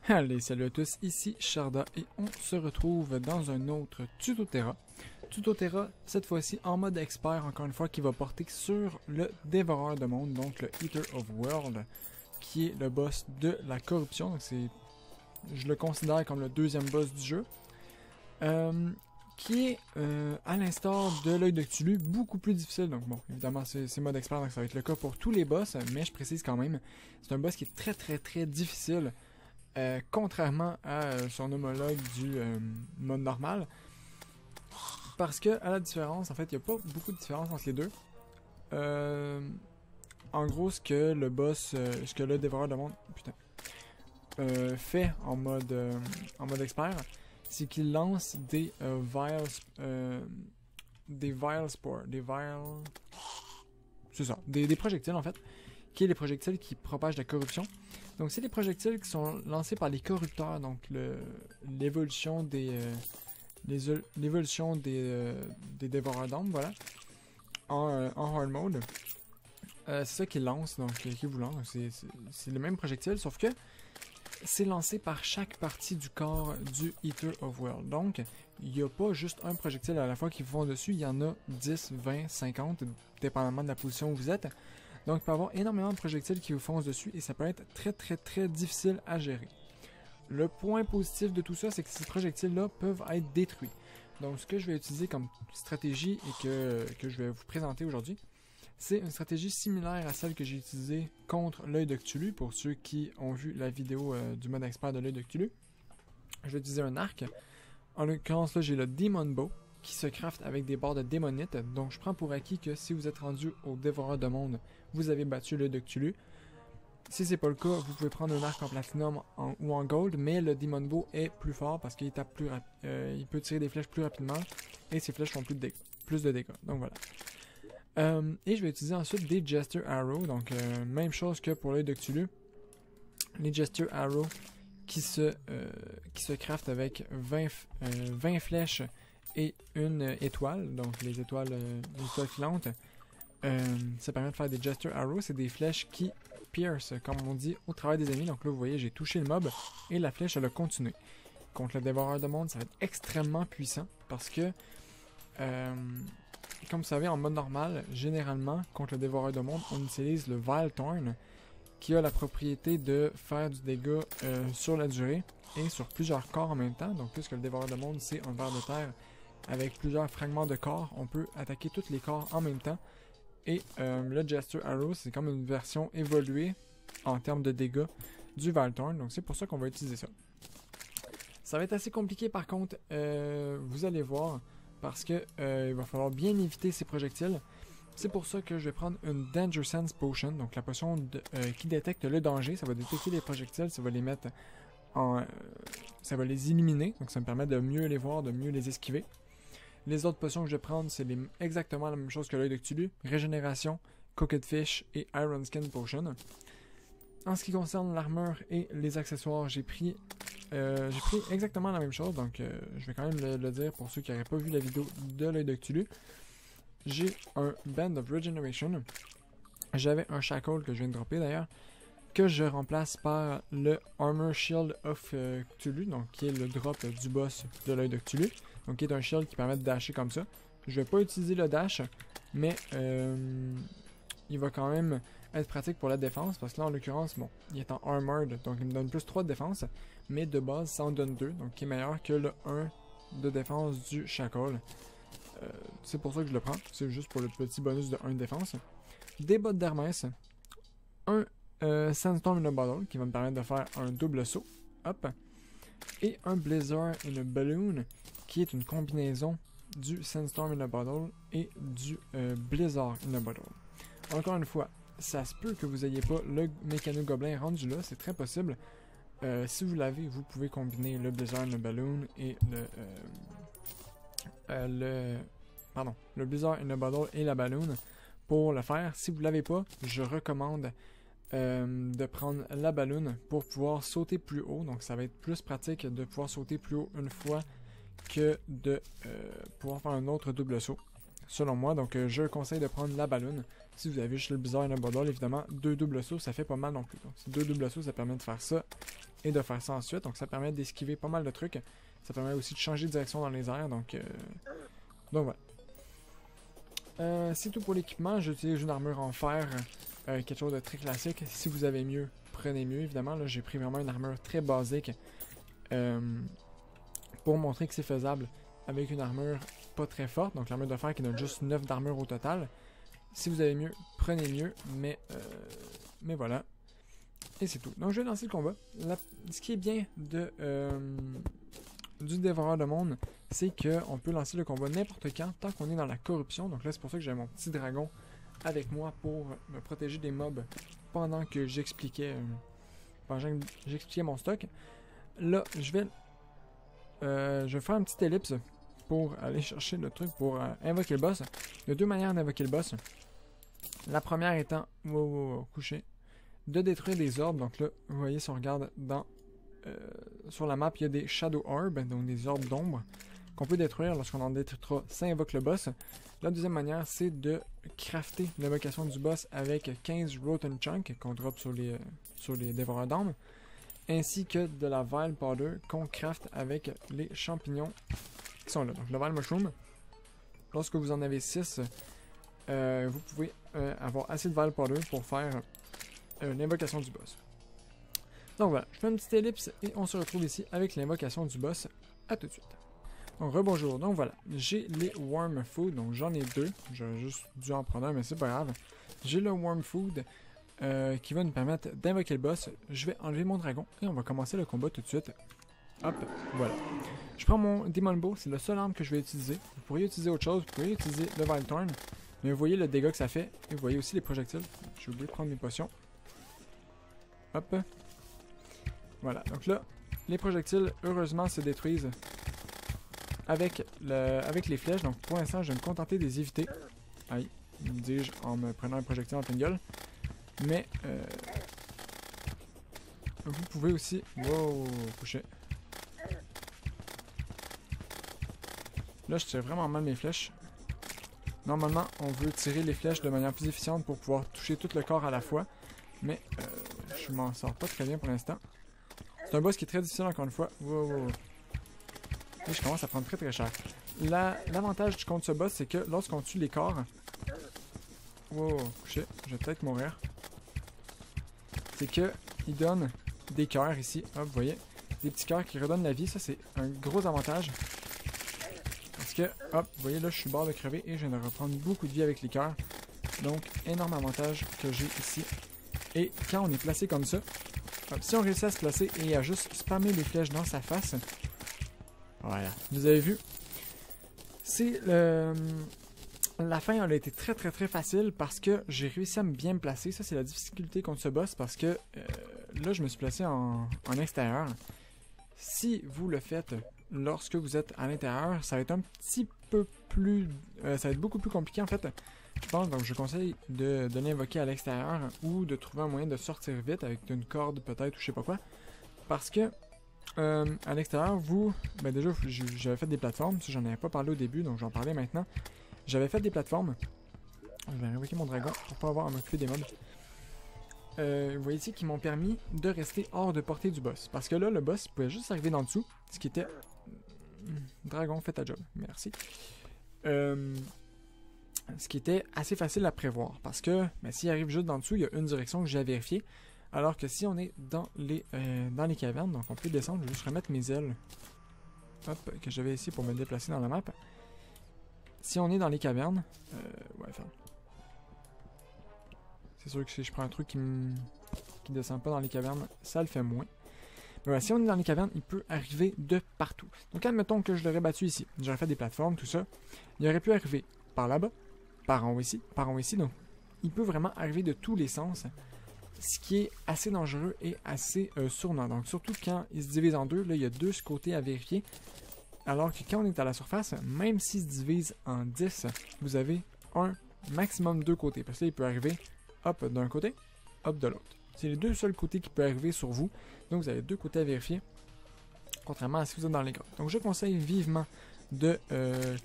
Allez, salut à tous, ici Sharda et on se retrouve dans un autre Tutoterra. Tutoterra, cette fois-ci en mode expert, encore une fois, qui va porter sur le dévoreur de monde, donc le Eater of World, qui est le boss de la corruption. Donc je le considère comme le deuxième boss du jeu. Qui est, à l'instar de l'œil de Cthulhu, beaucoup plus difficile. Donc bon, évidemment, c'est mode expert, donc ça va être le cas pour tous les boss, mais je précise quand même, c'est un boss qui est très difficile. Contrairement à son homologue du mode normal, parce que à la différence, en fait, il n'y a pas beaucoup de différence entre les deux. En gros, ce que le boss, ce que le dévoreur de monde, fait en mode expert, c'est qu'il lance des des projectiles en fait, qui est les projectiles qui propagent la corruption. Donc c'est les projectiles qui sont lancés par les corrupteurs, donc l'évolution des dévoreurs d'âmes, voilà, en hard mode. C'est ça qu'ils lancent, donc qui vous lance. C'est le même projectile, sauf que c'est lancé par chaque partie du corps du Eater of World. Donc, il n'y a pas juste un projectile à la fois qui vous font dessus, il y en a 10, 20, 50, dépendamment de la position où vous êtes. Donc, il peut y avoir énormément de projectiles qui vous foncent dessus et ça peut être très difficile à gérer. Le point positif de tout ça, c'est que ces projectiles-là peuvent être détruits. Donc, ce que je vais utiliser comme stratégie et que je vais vous présenter aujourd'hui, c'est une stratégie similaire à celle que j'ai utilisée contre l'œil de Cthulhu, pour ceux qui ont vu la vidéo du mode expert de l'œil de Cthulhu. Je vais utiliser un arc. En l'occurrence, là, j'ai le Demon Bow, qui se craft avec des barres de démonite. Donc, je prends pour acquis que si vous êtes rendu au dévoreur de monde, vous avez battu l'œil de Cthulhu. Si c'est pas le cas, vous pouvez prendre un arc en platinum ou en gold, mais le Demon Bow est plus fort parce qu'il tape il peut tirer des flèches plus rapidement et ses flèches font plus de dégâts. Donc voilà. Et je vais utiliser ensuite des Jester Arrow, donc même chose que pour l'œil de Cthulhu. Les Jester Arrow qui se craftent avec 20 flèches et une étoile, donc les étoiles filantes. Ça permet de faire des Jester Arrow, c'est des flèches qui pierce, comme on dit, au travers des ennemis. Donc là, vous voyez, j'ai touché le mob et la flèche, elle a continué. Contre le dévoreur de monde, ça va être extrêmement puissant parce que, comme vous savez, en mode normal, généralement, contre le dévoreur de monde, on utilise le Vile Thorn qui a la propriété de faire du dégât sur la durée et sur plusieurs corps en même temps. Donc, puisque le dévoreur de monde, c'est un ver de terre avec plusieurs fragments de corps, on peut attaquer tous les corps en même temps. Et le Jester Arrow, c'est comme une version évoluée en termes de dégâts du Vile Thorn. Donc c'est pour ça qu'on va utiliser ça. Ça va être assez compliqué par contre, vous allez voir, parce que il va falloir bien éviter ces projectiles. C'est pour ça que je vais prendre une Danger Sense Potion, donc la potion qui détecte le danger. Ça va détecter les projectiles, ça va les mettre ça va les éliminer. Donc ça me permet de mieux les voir, de mieux les esquiver. Les autres potions que je vais prendre, c'est exactement la même chose que l'œil de Cthulhu. Régénération, Cooked Fish et Iron Skin Potion. En ce qui concerne l'armure et les accessoires, j'ai pris exactement la même chose. Donc je vais quand même le dire pour ceux qui n'auraient pas vu la vidéo de l'œil de Cthulhu. J'ai un Band of Regeneration. J'avais un Shackle que je viens de dropper d'ailleurs, que je remplace par le Armor Shield of Cthulhu, donc qui est le drop du boss de l'œil de Cthulhu. Donc qui est un shield qui permet de dasher comme ça. Je vais pas utiliser le dash, mais il va quand même être pratique pour la défense, parce que là en l'occurrence, bon, il est en armored, donc il me donne plus 3 de défense, mais de base ça en donne 2, donc qui est meilleur que le 1 de défense du Shackle. C'est pour ça que je le prends, c'est juste pour le petit bonus de 1 de défense. Des bottes d'Hermès, un Sandstorm in a Bottle qui va me permettre de faire un double saut, hop, et un Blizzard in a Balloon qui est une combinaison du Sandstorm in a Bottle et du Blizzard in a Bottle. Encore une fois, ça se peut que vous n'ayez pas le Mécano-Gobelin rendu là, c'est très possible. Si vous l'avez, vous pouvez combiner le Blizzard in a Balloon et le Blizzard in a Bottle et la Balloon pour le faire. Si vous ne l'avez pas, je recommande de prendre la Balloon pour pouvoir sauter plus haut. Donc ça va être plus pratique de pouvoir sauter plus haut une fois que de pouvoir faire un autre double saut, selon moi. Donc je conseille de prendre la Balloon. Si vous avez juste le Blizzard in a Bottle, évidemment, 2 doubles sauts, ça fait pas mal non plus. Donc 2 doubles sauts, ça permet de faire ça et de faire ça ensuite. Donc ça permet d'esquiver pas mal de trucs. Ça permet aussi de changer de direction dans les airs. Donc voilà. C'est tout pour l'équipement. J'utilise une armure en fer, quelque chose de très classique. Si vous avez mieux, prenez mieux. Évidemment, là j'ai pris vraiment une armure très basique pour montrer que c'est faisable avec une armure pas très forte. Donc l'armure de fer qui donne juste 9 d'armure au total. Si vous avez mieux, prenez mieux. Mais voilà. Et c'est tout. Donc je vais lancer le combat. Ce qui est bien de du dévoreur de monde, c'est qu'on peut lancer le combat n'importe quand, tant qu'on est dans la corruption. Donc là, c'est pour ça que j'ai mon petit dragon avec moi pour me protéger des mobs pendant que j'expliquais mon stock. Là, je vais faire une petite ellipse pour aller chercher le truc pour invoquer le boss. Il y a deux manières d'invoquer le boss. La première étant, couché, de détruire des orbes. Donc là, vous voyez, si on regarde sur la map, il y a des Shadow Orbs, donc des orbes d'ombre, qu'on peut détruire. Lorsqu'on en détruira, ça invoque le boss. La deuxième manière, c'est de crafter l'invocation du boss avec 15 Rotten Chunk qu'on drop sur les dévoreurs d'âmes, ainsi que de la Vile Powder qu'on craft avec les champignons qui sont là. Donc le Vile Mushroom, lorsque vous en avez 6, vous pouvez avoir assez de Vile Powder pour faire l'invocation du boss. Donc voilà, je fais une petite ellipse et on se retrouve ici avec l'invocation du boss. À tout de suite. Donc rebonjour, donc voilà, j'ai les Worm Food, donc j'en ai 2, j'aurais juste dû en prendre un mais c'est pas grave. J'ai le Worm Food qui va nous permettre d'invoquer le boss. Je vais enlever mon dragon et on va commencer le combat tout de suite. Hop, voilà. Je prends mon Demon Bow, c'est le seul arme que je vais utiliser. Vous pourriez utiliser autre chose, vous pourriez utiliser le Vile Thorn, mais vous voyez le dégât que ça fait et vous voyez aussi les projectiles. J'ai oublié de prendre mes potions. Hop. Voilà, donc là, les projectiles, heureusement, se détruisent avec les flèches. Donc pour l'instant, je vais me contenter de les éviter. Aïe, dis-je en me prenant un projectile en pleine gueule. Mais, vous pouvez aussi... Wow, coucher. Là, je tire vraiment mal mes flèches. Normalement, on veut tirer les flèches de manière plus efficiente pour pouvoir toucher tout le corps à la fois. Mais, je m'en sors pas très bien pour l'instant. C'est un boss qui est très difficile encore une fois. Wow. Et je commence à prendre très cher. L'avantage contre ce boss, c'est que lorsqu'on tue les corps... Wow, couché, je vais peut-être mourir. C'est que il donne des cœurs ici. Hop, vous voyez. Des petits cœurs qui redonnent la vie. Ça, c'est un gros avantage. Parce que, hop, vous voyez là, je suis bord de crever et je viens de reprendre beaucoup de vie avec les cœurs. Donc, énorme avantage que j'ai ici. Et quand on est placé comme ça, hop, si on réussit à se placer et à juste spammer les flèches dans sa face, voilà, vous avez vu, c'est la fin elle a été très facile parce que j'ai réussi à bien me placer. Ça c'est la difficulté contre ce boss parce que là je me suis placé en extérieur. Si vous le faites lorsque vous êtes à l'intérieur, ça va être un petit peu plus, ça va être beaucoup plus compliqué en fait. Je pense, donc je conseille de l'invoquer à l'extérieur ou de trouver un moyen de sortir vite avec une corde peut-être ou je sais pas quoi. Parce que à l'extérieur, déjà j'avais fait des plateformes, ça j'en avais pas parlé au début donc j'en parlais maintenant. J'avais fait des plateformes. Je vais invoquer mon dragon pour pas avoir à m'occuper des mobs. Vous voyez ici qui m'ont permis de rester hors de portée du boss. Parce que là, le boss pouvait juste arriver d'en dessous, ce qui était... Dragon, fais ta job, merci. Ce qui était assez facile à prévoir. Parce que s'il arrive juste d'en dessous, il y a une direction que j'ai à vérifier. Alors que si on est dans les cavernes, donc on peut descendre, je vais juste remettre mes ailes. Hop, que j'avais ici pour me déplacer dans la map. Si on est dans les cavernes, ouais, enfin... C'est sûr que si je prends un truc qui descend pas dans les cavernes, ça le fait moins. Mais voilà, si on est dans les cavernes, il peut arriver de partout. Donc admettons que je l'aurais battu ici. J'aurais fait des plateformes, tout ça. Il aurait pu arriver par là-bas, par en haut ici, donc il peut vraiment arriver de tous les sens. Ce qui est assez dangereux et assez sournois. Donc surtout quand il se divise en deux, là il y a deux côtés à vérifier. Alors que quand on est à la surface, même s'il se divise en 10, vous avez un maximum deux côtés. Parce que là il peut arriver hop d'un côté, hop de l'autre. C'est les deux seuls côtés qui peuvent arriver sur vous. Donc vous avez deux côtés à vérifier. Contrairement à si vous êtes dans les grottes. Donc je conseille vivement de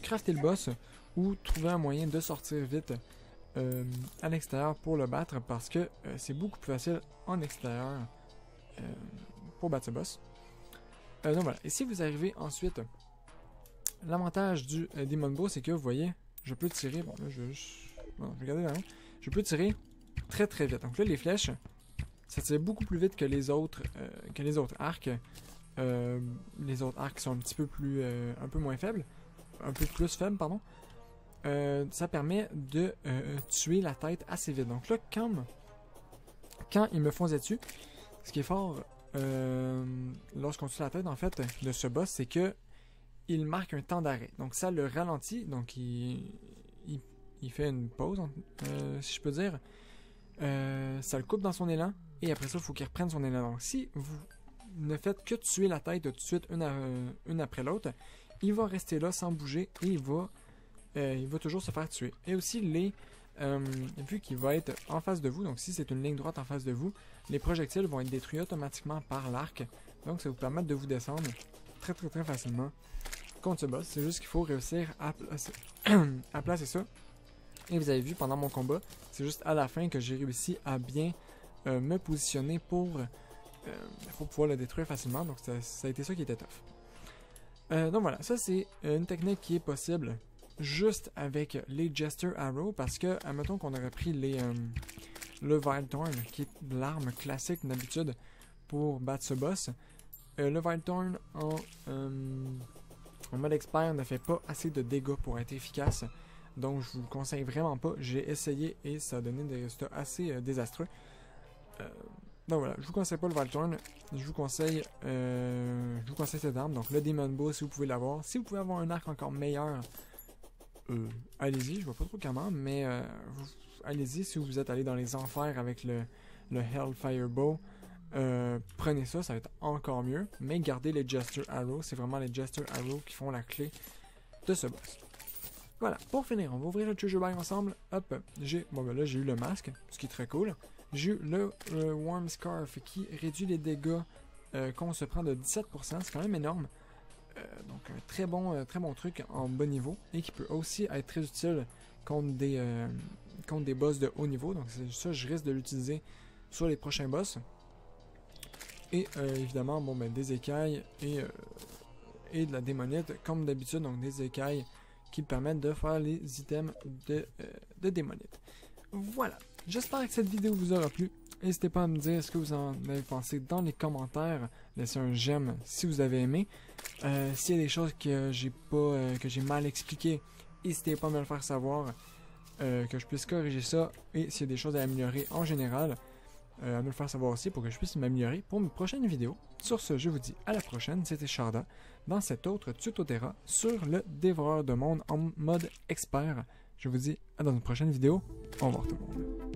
crafter le boss ou trouver un moyen de sortir vite à l'extérieur pour le battre. Parce que c'est beaucoup plus facile en extérieur pour battre ce boss. Donc voilà, et si vous arrivez ensuite, l'avantage du Demon Bow, c'est que vous voyez, je peux tirer, bon là je vais garder la main, je peux tirer très très vite. Donc là les flèches, ça tire beaucoup plus vite que les autres arcs. Les autres arcs sont un petit peu plus, un peu moins faibles, un peu plus faibles, pardon. Ça permet de tuer la tête assez vite. Donc là, quand ils me fonçaient dessus, ce qui est fort lorsqu'on tue la tête, en fait, de ce boss, c'est que il marque un temps d'arrêt. Donc ça le ralentit, donc il fait une pause, si je peux dire. Ça le coupe dans son élan, et après ça, il faut qu'il reprenne son élan. Donc si vous ne faites que tuer la tête tout de suite une après l'autre, il va rester là sans bouger, et il va toujours se faire tuer. Et aussi, vu qu'il va être en face de vous, donc si c'est une ligne droite en face de vous, les projectiles vont être détruits automatiquement par l'arc. Donc ça va vous permettre de vous descendre très très très facilement contre ce boss. C'est juste qu'il faut réussir à placer ça. Et vous avez vu pendant mon combat, c'est juste à la fin que j'ai réussi à bien me positionner pour pouvoir le détruire facilement. Donc ça a été ça qui était tough. Donc voilà, ça c'est une technique qui est possible juste avec les Jester Arrow, parce que, admettons qu'on aurait pris le Vile Thorn, qui est l'arme classique d'habitude pour battre ce boss. Le Vile Thorn en mode expert ne fait pas assez de dégâts pour être efficace, donc je vous le conseille vraiment pas. J'ai essayé et ça a donné des résultats assez désastreux. Donc voilà, je vous conseille pas le Vile Thorn, je vous conseille cette arme, donc le Demon Bow si vous pouvez l'avoir. Si vous pouvez avoir un arc encore meilleur, allez-y, je vois pas trop comment, mais allez-y. Si vous êtes allé dans les enfers avec le Hellfire Bow, prenez ça, ça va être encore mieux. Mais gardez les Jester Arrow, c'est vraiment les Jester Arrow qui font la clé de ce boss. Voilà, pour finir, on va ouvrir le treasure bag ensemble. Hop, là j'ai eu le masque, ce qui est très cool. J'ai eu le Warm Scarf qui réduit les dégâts qu'on se prend de 17%, c'est quand même énorme. Donc un très bon truc en bas niveau, et qui peut aussi être très utile contre des boss de haut niveau. Donc ça, je risque de l'utiliser sur les prochains boss. Et évidemment, des écailles et de la démonite comme d'habitude, donc des écailles qui permettent de faire les items de démonite. Voilà, j'espère que cette vidéo vous aura plu. N'hésitez pas à me dire ce que vous en avez pensé dans les commentaires. Laissez un j'aime si vous avez aimé. S'il y a des choses que j'ai mal expliquées, n'hésitez pas à me le faire savoir, que je puisse corriger ça. Et s'il y a des choses à améliorer en général, à me le faire savoir aussi pour que je puisse m'améliorer pour mes prochaines vidéos. Sur ce, je vous dis à la prochaine. C'était Sharda dans cet autre Tutoterra sur le Dévoreur de Monde en mode expert. Je vous dis à dans une prochaine vidéo. Au revoir tout le monde.